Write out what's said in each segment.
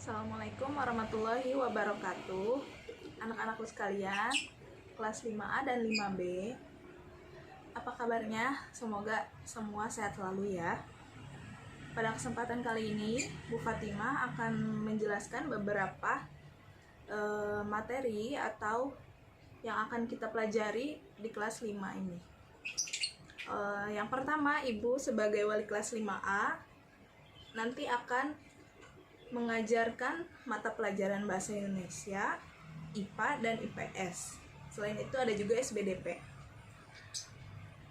Assalamualaikum warahmatullahi wabarakatuh. Anak-anakku sekalian, kelas 5A dan 5B. Apa kabarnya? Semoga semua sehat selalu ya. Pada kesempatan kali ini, Bu Fatimah akan menjelaskan beberapa materi atau yang akan kita pelajari di kelas 5 ini. Yang pertama, Ibu sebagai wali kelas 5A nanti akan mengajarkan mata pelajaran bahasa Indonesia, IPA, dan IPS. Selain itu ada juga SBDP.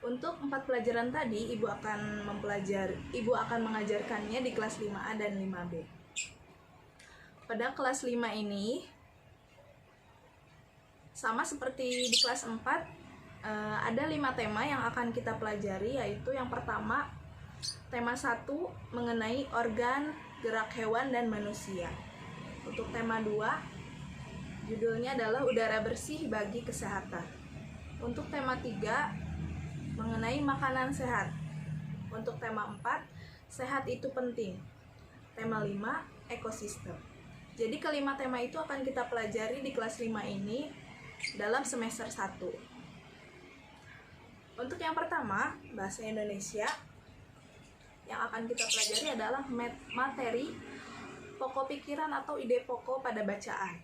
Untuk 4 pelajaran tadi, Ibu akan mengajarkannya di kelas 5A dan 5B. Pada kelas 5 ini, sama seperti di kelas 4, ada 5 tema yang akan kita pelajari, yaitu yang pertama, tema 1 mengenai organ gerak hewan dan manusia. Untuk tema 2, judulnya adalah udara bersih bagi kesehatan. Untuk tema 3, mengenai makanan sehat. Untuk tema 4, sehat itu penting. Tema 5, ekosistem. Jadi kelima tema itu akan kita pelajari di kelas 5 ini dalam semester 1. Untuk yang pertama, bahasa Indonesia, yang akan kita pelajari adalah materi pokok pikiran atau ide pokok pada bacaan.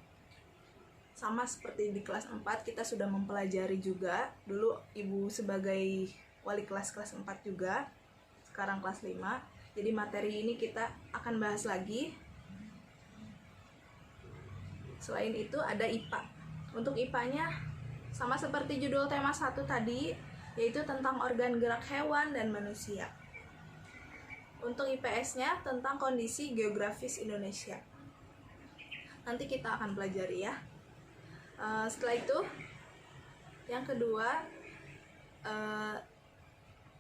Sama seperti di kelas 4 kita sudah mempelajari juga. Dulu Ibu sebagai wali kelas 4 juga, sekarang kelas 5. Jadi materi ini kita akan bahas lagi. Selain itu ada IPA. Untuk IPA-nya sama seperti judul tema 1 tadi, yaitu tentang organ gerak hewan dan manusia. Untuk IPS-nya tentang kondisi geografis Indonesia. Nanti kita akan pelajari ya. Setelah itu, yang kedua,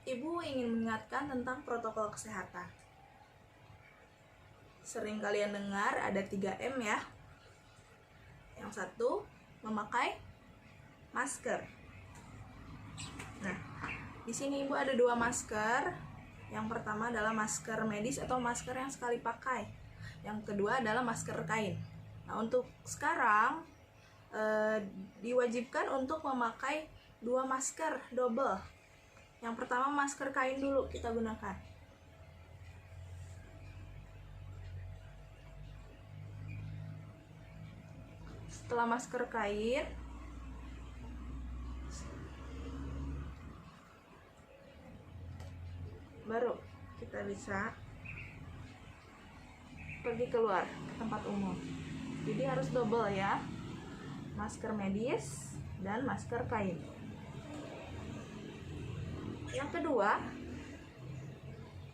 Ibu ingin mengingatkan tentang protokol kesehatan. Sering kalian dengar ada 3M ya. Yang satu, memakai masker. Nah, di sini Ibu ada 2 masker. Yang pertama adalah masker medis atau masker yang sekali pakai. Yang kedua adalah masker kain. Nah, untuk sekarang diwajibkan untuk memakai 2 masker double. Yang pertama masker kain dulu kita gunakan. Setelah masker kain, baru kita bisa pergi keluar ke tempat umum. Jadi harus double ya, masker medis dan masker kain. Yang kedua,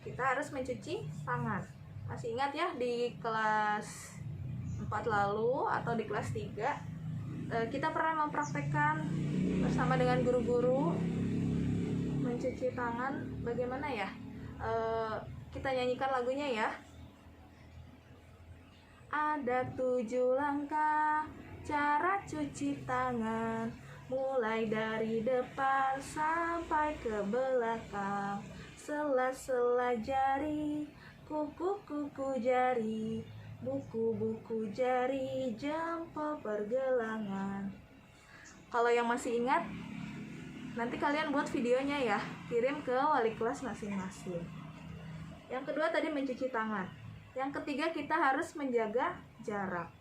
kita harus mencuci tangan. Masih ingat ya di kelas 4 lalu atau di kelas 3 kita pernah mempraktekkan bersama dengan guru-guru mencuci tangan. Bagaimana ya? Kita nyanyikan lagunya ya. Ada 7 langkah cara cuci tangan, mulai dari depan sampai ke belakang. Sela-sela jari, kuku-kuku jari, buku-buku jari, jempol pergelangan. Kalau yang masih ingat, nanti kalian buat videonya ya, kirim ke wali kelas masing-masing. Yang kedua tadi mencuci tangan. Yang ketiga kita harus menjaga jarak.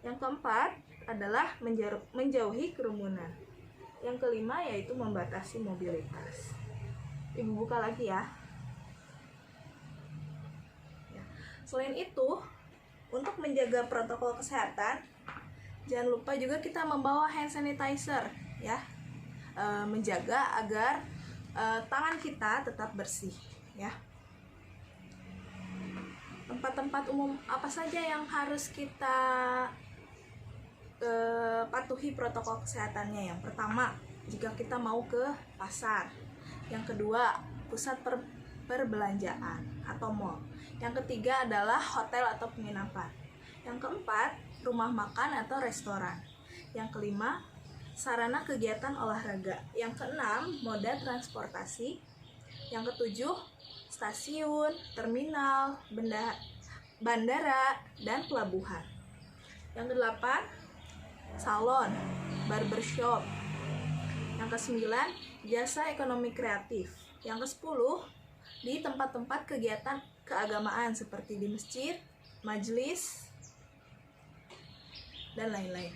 Yang keempat adalah menjauhi kerumunan. Yang kelima yaitu membatasi mobilitas. Ibu buka lagi ya. Selain itu, untuk menjaga protokol kesehatan, jangan lupa juga kita membawa hand sanitizer ya. Menjaga agar tangan kita tetap bersih ya. Tempat-tempat umum apa saja yang harus kita patuhi protokol kesehatannya? Yang pertama, jika kita mau ke pasar. Yang kedua, pusat perbelanjaan atau mall. Yang ketiga adalah hotel atau penginapan. Yang keempat, rumah makan atau restoran. Yang kelima, sarana kegiatan olahraga. Yang keenam, moda transportasi. Yang ketujuh, stasiun, terminal, bandara, dan pelabuhan. Yang kedelapan, salon, barbershop. Yang kesembilan, jasa ekonomi kreatif. Yang kesepuluh, di tempat-tempat kegiatan keagamaan seperti di masjid, majelis, dan lain-lain.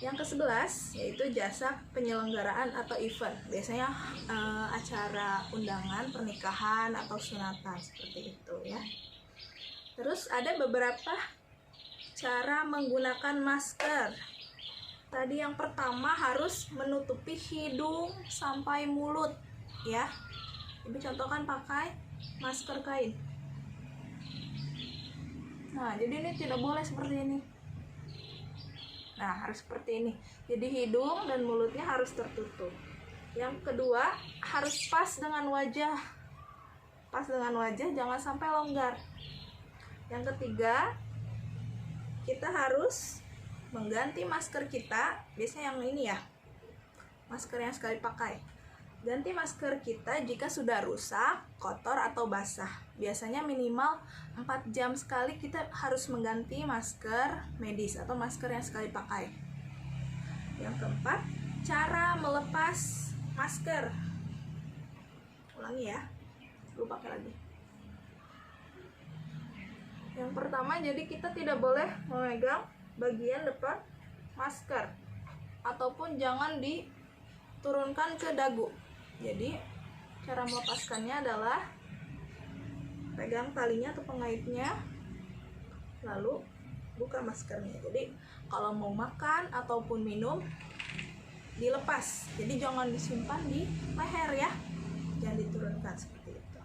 Yang ke-11 yaitu jasa penyelenggaraan atau event. Biasanya acara undangan, pernikahan, atau sunatan seperti itu ya. Terus ada beberapa cara menggunakan masker. Tadi yang pertama harus menutupi hidung sampai mulut ya. Ibu contohkan pakai masker kain. Nah, jadi ini tidak boleh seperti ini. Nah, harus seperti ini. Jadi hidung dan mulutnya harus tertutup. Yang kedua, harus pas dengan wajah. Pas dengan wajah, jangan sampai longgar. Yang ketiga, kita harus mengganti masker kita. Biasanya yang ini ya, masker yang sekali pakai. Ganti masker kita jika sudah rusak, kotor, atau basah. Biasanya minimal 4 jam sekali kita harus mengganti masker medis atau masker yang sekali pakai. Yang keempat, cara melepas masker. Ulangi ya, lu pakai lagi. Yang pertama, jadi kita tidak boleh memegang bagian depan masker ataupun jangan diturunkan ke dagu. Jadi cara melepaskannya adalah pegang talinya atau pengaitnya, lalu buka maskernya. Jadi kalau mau makan ataupun minum dilepas, jadi jangan disimpan di leher ya, jangan diturunkan seperti itu.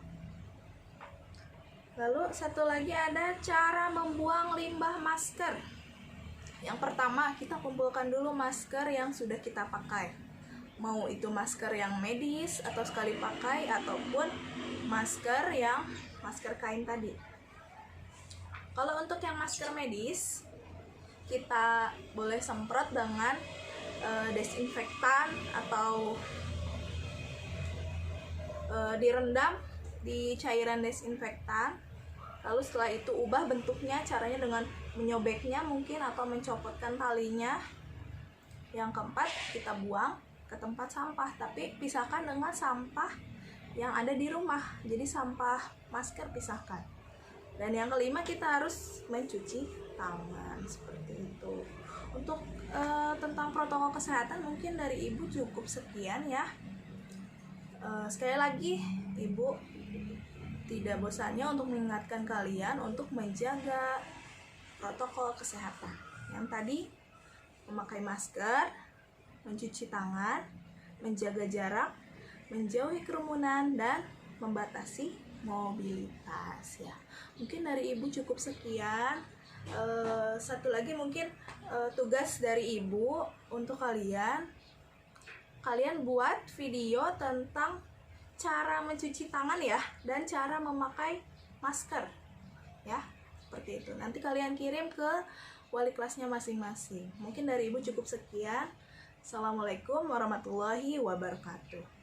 Lalu satu lagi ada cara membuang limbah masker. Yang pertama, kita kumpulkan dulu masker yang sudah kita pakai, mau itu masker yang medis atau sekali pakai ataupun masker kain tadi. Kalau untuk yang masker medis, kita boleh semprot dengan desinfektan atau direndam di cairan desinfektan. Lalu setelah itu ubah bentuknya, caranya dengan menyobeknya mungkin atau mencopotkan talinya. Yang keempat, kita buang ke tempat sampah, tapi pisahkan dengan sampah yang ada di rumah. Jadi sampah masker pisahkan. Dan yang kelima, kita harus mencuci tangan seperti itu. Untuk tentang protokol kesehatan mungkin dari Ibu cukup sekian ya. Sekali lagi, Ibu tidak bosannya untuk mengingatkan kalian untuk menjaga protokol kesehatan. Yang tadi, memakai masker, mencuci tangan, menjaga jarak, menjauhi kerumunan, dan membatasi mobilitas ya. Mungkin dari Ibu cukup sekian. Satu lagi mungkin tugas dari Ibu untuk kalian buat video tentang cara mencuci tangan ya, dan cara memakai masker ya, seperti itu. Nanti kalian kirim ke wali kelasnya masing-masing. Mungkin dari Ibu cukup sekian. Assalamualaikum warahmatullahi wabarakatuh.